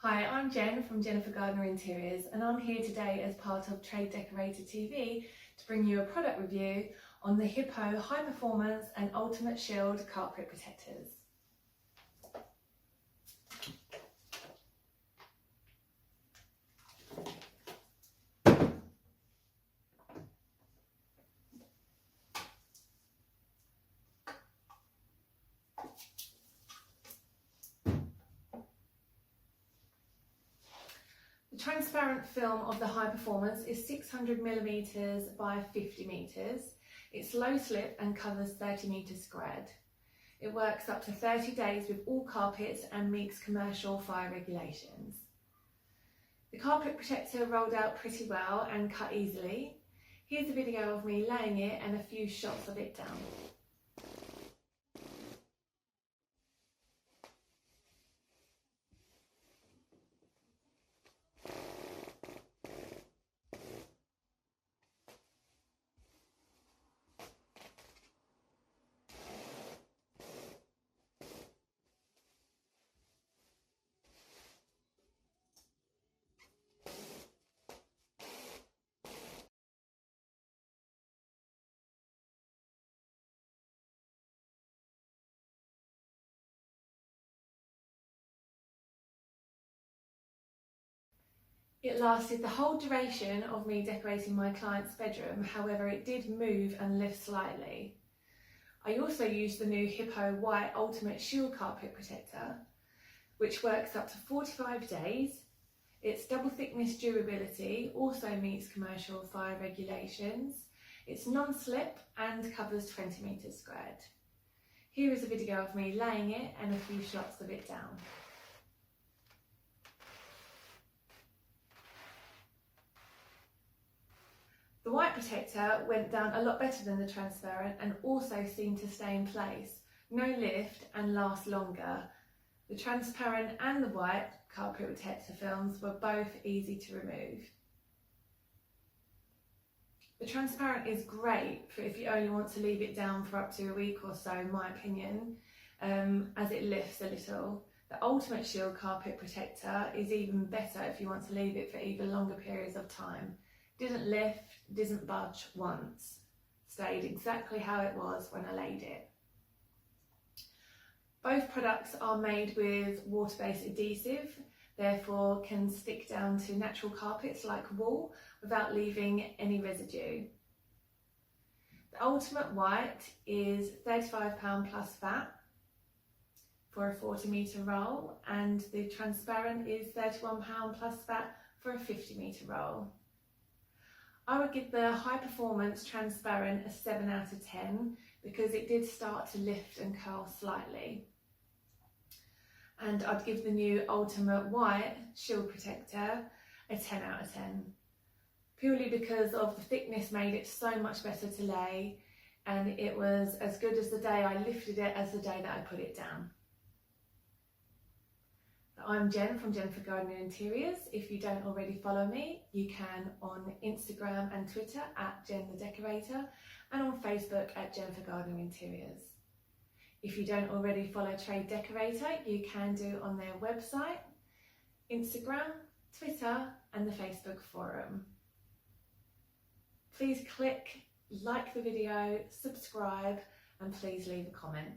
Hi, I'm Jen from Gardner Interiors, and I'm here today as part of Trade Decorator TV to bring you a product review on the Hippo High Performance and Ultimate Shield Carpet Protectors. The transparent film of the High Performance is 600mm by 50m. It's low slip and covers 30m squared. It works up to 30 days with all carpets and meets commercial fire regulations. The carpet protector rolled out pretty well and cut easily. Here's a video of me laying it and a few shots of it down. It lasted the whole duration of me decorating my client's bedroom, however it did move and lift slightly. I also used the new Hippo White Ultimate Shield Carpet Protector, which works up to 45 days. Its double thickness durability also meets commercial fire regulations. It's non-slip and covers 20m squared. Here is a video of me laying it and a few shots of it down. The white protector went down a lot better than the transparent and also seemed to stay in place, no lift and last longer. The transparent and the white carpet protector films were both easy to remove. The transparent is great for if you only want to leave it down for up to a week or so, in my opinion, as it lifts a little. The Ultimate Shield Carpet Protector is even better if you want to leave it for even longer periods of time. Didn't lift, didn't budge once. Stayed exactly how it was when I laid it. Both products are made with water-based adhesive, therefore can stick down to natural carpets like wool without leaving any residue. The Ultimate White is £35 plus VAT for a 40m roll, and the transparent is £31 plus VAT for a 50m roll. I would give the High Performance Transparent a 7 out of 10 because it did start to lift and curl slightly. And I'd give the new Ultimate White Shield Protector a 10 out of 10. Purely because of the thickness made it so much better to lay, and it was as good as the day I lifted it as the day that I put it down. I'm Jen from Gardner Interiors. If you don't already follow me, you can on Instagram and Twitter at Jen the Decorator, and on Facebook at Gardner Interiors. If you don't already follow Trade Decorator, you can do on their website, Instagram, Twitter and the Facebook forum. Please click like the video, subscribe and please leave a comment.